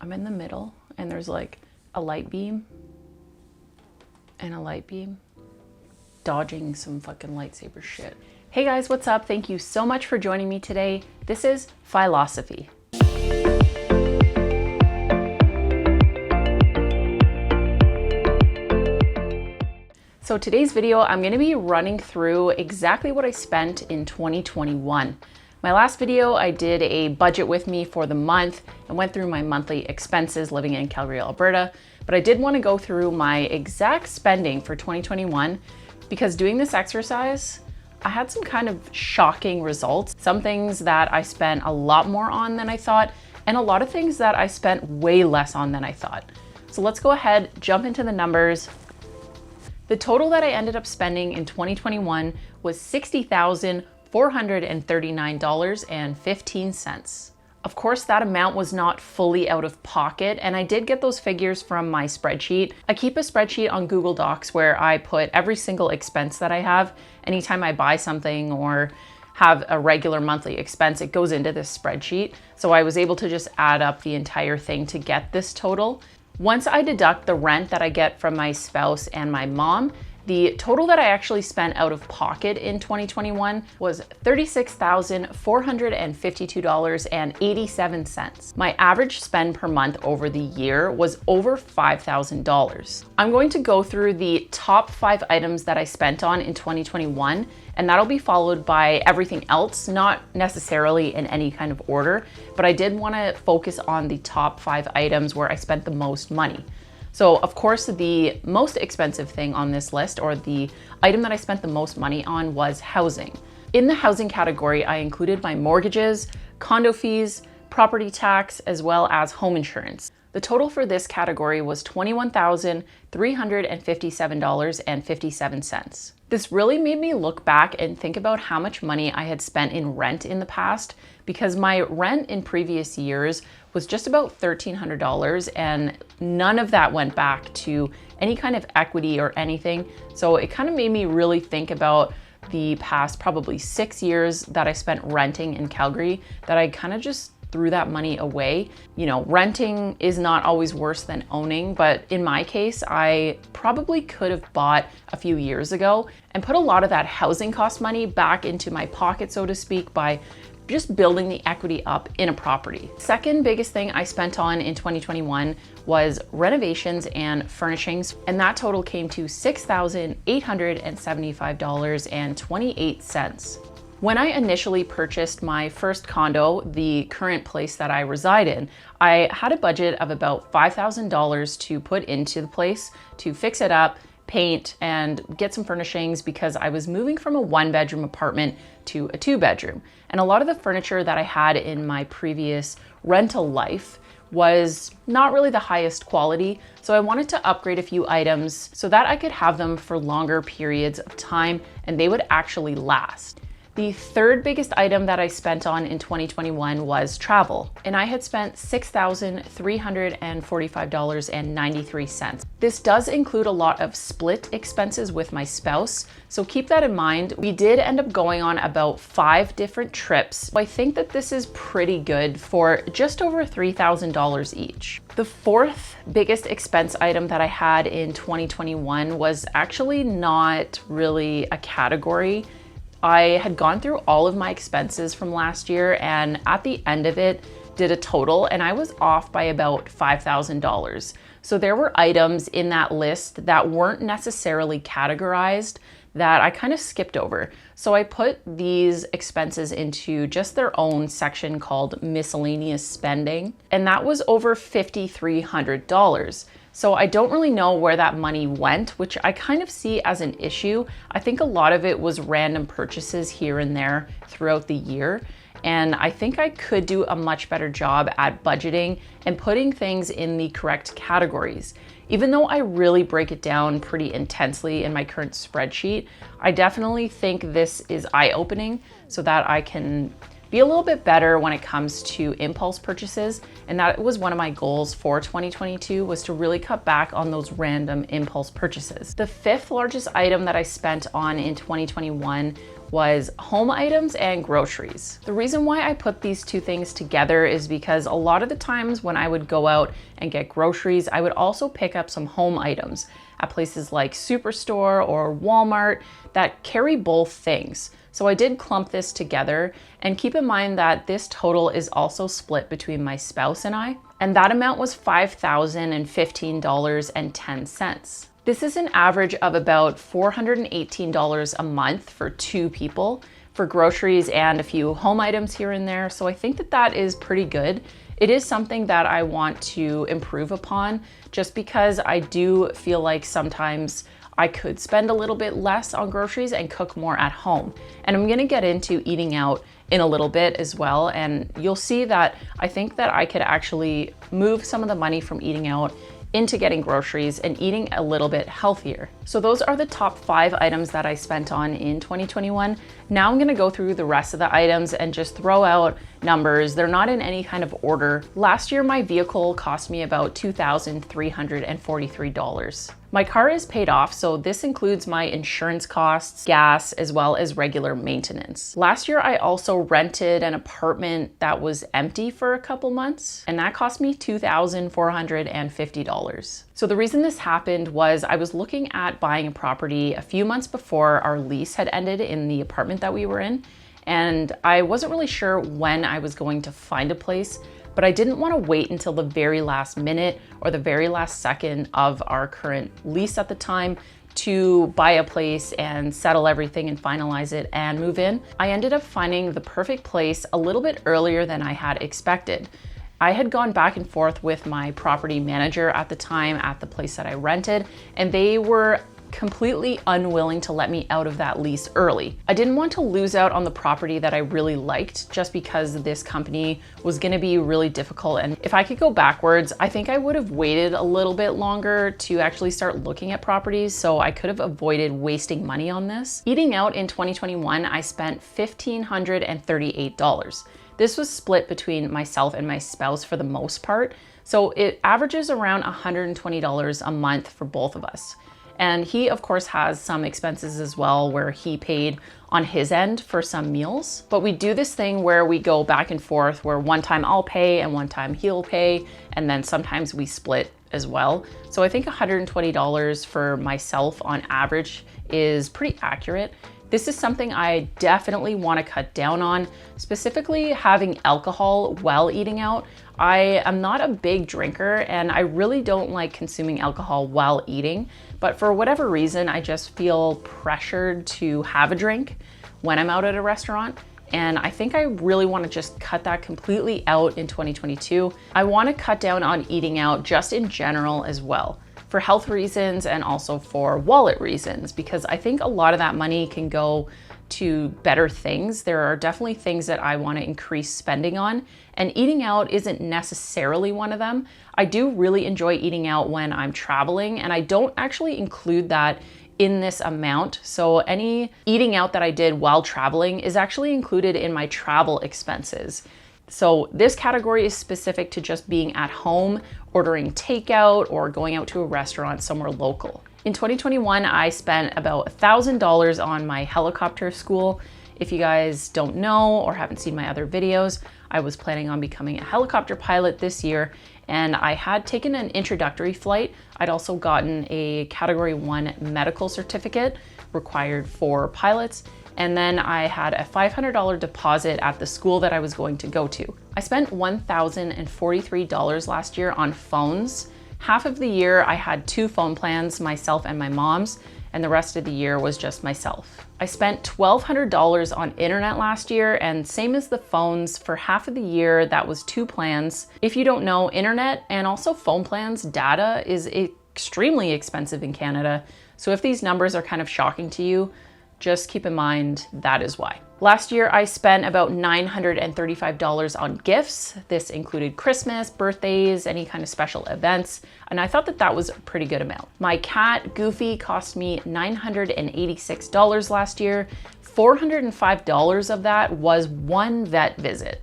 I'm in the middle and there's like a light beam and a light beam dodging some fucking lightsaber shit. Hey guys, what's up? Thank you so much for joining me today. This is Philosophy. So today's video, I'm gonna be running through exactly what I spent in 2021. My last video, I did a budget with me for the month and went through my monthly expenses living in Calgary, Alberta. But I did want to go through my exact spending for 2021 because doing this exercise, I had some kind of shocking results. Some things that I spent a lot more on than I thought, and a lot of things that I spent way less on than I thought. So let's go ahead, jump into the numbers. The total that I ended up spending in 2021 was $60,439.15. Of course, that amount was not fully out of pocket, and I did get those figures from my spreadsheet. I keep a spreadsheet on Google Docs where I put every single expense that I have. Anytime I buy something or have a regular monthly expense, it goes into this spreadsheet. So I was able to just add up the entire thing to get this total. Once I deduct the rent that I get from my spouse and my mom, the total that I actually spent out of pocket in 2021 was $36,452.87. My average spend per month over the year was over $5,000. I'm going to go through the top 5 items that I spent on in 2021, and that'll be followed by everything else, not necessarily in any kind of order, but I did want to focus on the top 5 items where I spent the most money. So of course, the most expensive thing on this list, or the item that I spent the most money on, was housing. In the housing category, I included my mortgages, condo fees, property tax, as well as home insurance. The total for this category was $21,357.57. This really made me look back and think about how much money I had spent in rent in the past, because my rent in previous years was just about $1,300, and none of that went back to any kind of equity or anything. So it kind of made me really think about the past probably 6 years that I spent renting in Calgary, that I kind of just threw that money away. You know, renting is not always worse than owning, but in my case, I probably could have bought a few years ago and put a lot of that housing cost money back into my pocket, so to speak, by just building the equity up in a property. Second biggest thing I spent on in 2021 was renovations and furnishings, and that total came to $6,875.28. When I initially purchased my first condo, the current place that I reside in, I had a budget of about $5,000 to put into the place to fix it up, paint, and get some furnishings, because I was moving from a 1-bedroom apartment to a 2-bedroom. And a lot of the furniture that I had in my previous rental life was not really the highest quality. So I wanted to upgrade a few items so that I could have them for longer periods of time and they would actually last. The third biggest item that I spent on in 2021 was travel, and I had spent $6,345.93. This does include a lot of split expenses with my spouse, so keep that in mind. We did end up going on about 5 different trips. I think that this is pretty good for just over $3,000 each. The fourth biggest expense item that I had in 2021 was actually not really a category. I had gone through all of my expenses from last year, and at the end of it did a total, and I was off by about $5,000. So there were items in that list that weren't necessarily categorized that I kind of skipped over. So I put these expenses into just their own section called miscellaneous spending, and that was over $5,300. So I don't really know where that money went, which I kind of see as an issue. I think a lot of it was random purchases here and there throughout the year. And I think I could do a much better job at budgeting and putting things in the correct categories. Even though I really break it down pretty intensely in my current spreadsheet, I definitely think this is eye-opening so that I can be a little bit better when it comes to impulse purchases. And that was one of my goals for 2022, was to really cut back on those random impulse purchases. The fifth largest item that I spent on in 2021 was home items and groceries. The reason why I put these two things together is because a lot of the times when I would go out and get groceries, I would also pick up some home items at places like Superstore or Walmart that carry both things. So I did clump this together, and keep in mind that this total is also split between my spouse and I, and that amount was $5,015.10. This is an average of about $418 a month for two people for groceries and a few home items here and there. So I think that that is pretty good. It is something that I want to improve upon just because I do feel like sometimes I could spend a little bit less on groceries and cook more at home. And I'm gonna get into eating out in a little bit as well. And you'll see that I think that I could actually move some of the money from eating out into getting groceries and eating a little bit healthier. So those are the top 5 items that I spent on in 2021. Now I'm gonna go through the rest of the items and just throw out numbers. They're not in any kind of order. Last year, my vehicle cost me about $2,343. My car is paid off, so this includes my insurance costs, gas, as well as regular maintenance. Last year, I also rented an apartment that was empty for a couple months, and that cost me $2,450. So the reason this happened was I was looking at buying a property a few months before our lease had ended in the apartment that we were in, and I wasn't really sure when I was going to find a place, but I didn't want to wait until the very last minute or the very last second of our current lease at the time to buy a place and settle everything and finalize it and move in. I ended up finding the perfect place a little bit earlier than I had expected. I had gone back and forth with my property manager at the time at the place that I rented, and they were completely unwilling to let me out of that lease early. I didn't want to lose out on the property that I really liked just because this company was gonna be really difficult. And if I could go backwards, I think I would have waited a little bit longer to actually start looking at properties, so I could have avoided wasting money on this. Eating out in 2021, I spent $1,538. This was split between myself and my spouse for the most part, so it averages around $120 a month for both of us. And he, of course, has some expenses as well where he paid on his end for some meals. But we do this thing where we go back and forth where one time I'll pay and one time he'll pay, and then sometimes we split as well. So I think $120 for myself on average is pretty accurate. This is something I definitely want to cut down on, specifically having alcohol while eating out. I am not a big drinker and I really don't like consuming alcohol while eating, but for whatever reason, I just feel pressured to have a drink when I'm out at a restaurant. And I think I really want to just cut that completely out in 2022. I want to cut down on eating out just in general as well, for health reasons and also for wallet reasons, because I think a lot of that money can go to better things. There are definitely things that I want to increase spending on, and eating out isn't necessarily one of them. I do really enjoy eating out when I'm traveling, and I don't actually include that in this amount. So any eating out that I did while traveling is actually included in my travel expenses. So this category is specific to just being at home, ordering takeout, or going out to a restaurant somewhere local. In 2021, I spent about $1,000 on my helicopter school. If you guys don't know or haven't seen my other videos, I was planning on becoming a helicopter pilot this year, and I had taken an introductory flight. I'd also gotten a Category 1 medical certificate required for pilots, and then I had a $500 deposit at the school that I was going to go to. I spent $1,043 last year on phones. Half of the year I had 2 phone plans, myself and my mom's, and the rest of the year was just myself. I spent $1,200 on internet last year, and same as the phones, for half of the year that was 2 plans. If you don't know, internet and also phone plans, data is extremely expensive in Canada. So if these numbers are kind of shocking to you, just keep in mind that is why. Last year, I spent about $935 on gifts. This included Christmas, birthdays, any kind of special events, and I thought that that was a pretty good amount. My cat, Goofy, cost me $986 last year. $405 of that was one vet visit.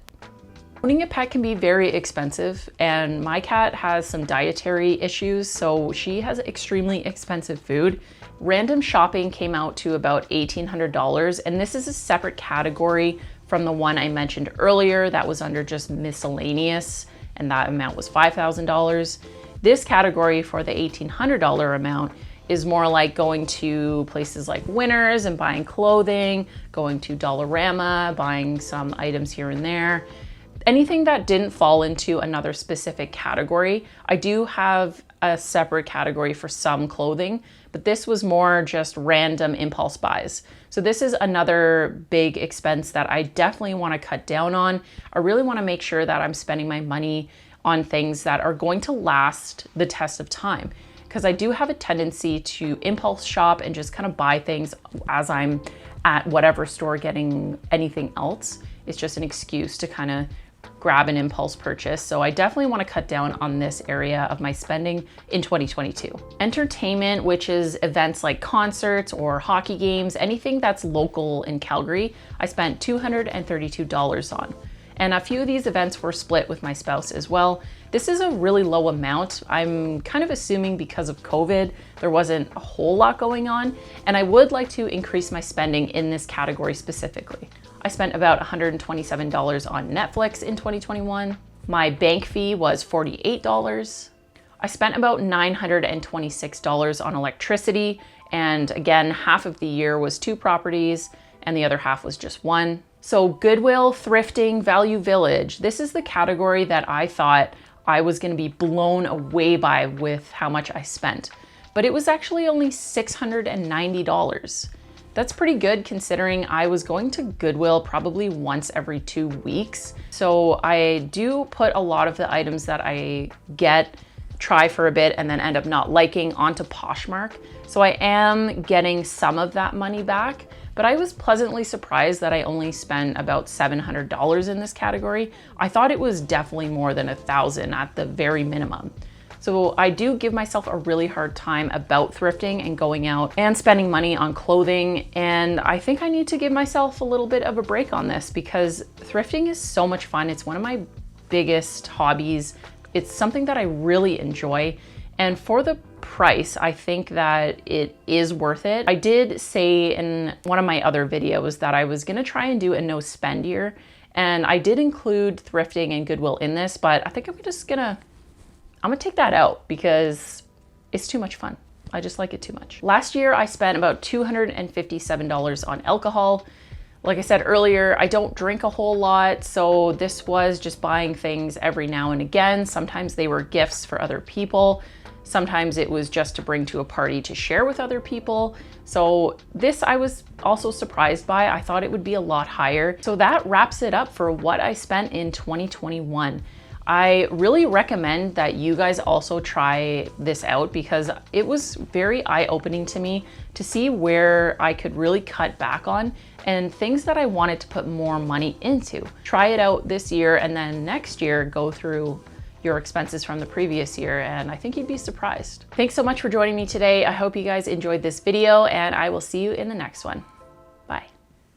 Owning a pet can be very expensive, and my cat has some dietary issues, so she has extremely expensive food. Random shopping came out to about $1,800, and this is a separate category from the one I mentioned earlier that was under just miscellaneous, and that amount was $5,000. This category for the $1,800 amount is more like going to places like Winners and buying clothing, going to Dollarama, buying some items here and there. Anything that didn't fall into another specific category. I do have a separate category for some clothing, but this was more just random impulse buys. So this is another big expense that I definitely want to cut down on. I really want to make sure that I'm spending my money on things that are going to last the test of time, because I do have a tendency to impulse shop and just kind of buy things as I'm at whatever store getting anything else. It's just an excuse to kind of grab an impulse purchase. So I definitely want to cut down on this area of my spending in 2022. Entertainment, which is events like concerts or hockey games, anything that's local in Calgary, I spent $232 on. And a few of these events were split with my spouse as well. This is a really low amount. I'm kind of assuming because of COVID, there wasn't a whole lot going on, and I would like to increase my spending in this category specifically. I spent about $127 on Netflix in 2021. My bank fee was $48. I spent about $926 on electricity, and again, half of the year was 2 properties and the other half was just 1. So Goodwill, thrifting, Value Village, this is the category that I thought I was gonna be blown away by with how much I spent. But it was actually only $690. That's pretty good considering I was going to Goodwill probably once every 2 weeks. So I do put a lot of the items that I get, try for a bit, and then end up not liking onto Poshmark. So I am getting some of that money back, but I was pleasantly surprised that I only spent about $700 in this category. I thought it was definitely more than $1,000 at the very minimum. So I do give myself a really hard time about thrifting and going out and spending money on clothing. And I think I need to give myself a little bit of a break on this because thrifting is so much fun. It's one of my biggest hobbies. It's something that I really enjoy. And for the price, I think that it is worth it. I did say in one of my other videos that I was gonna try and do a no spend year. And I did include thrifting and Goodwill in this, but I think I'm gonna take that out because it's too much fun. I just like it too much. Last year, I spent about $257 on alcohol. Like I said earlier, I don't drink a whole lot, so this was just buying things every now and again. Sometimes they were gifts for other people. Sometimes it was just to bring to a party to share with other people. So this I was also surprised by. I thought it would be a lot higher. So that wraps it up for what I spent in 2021. I really recommend that you guys also try this out because it was very eye-opening to me to see where I could really cut back on and things that I wanted to put more money into. Try it out this year and then next year go through your expenses from the previous year and I think you'd be surprised. Thanks so much for joining me today. I hope you guys enjoyed this video and I will see you in the next one.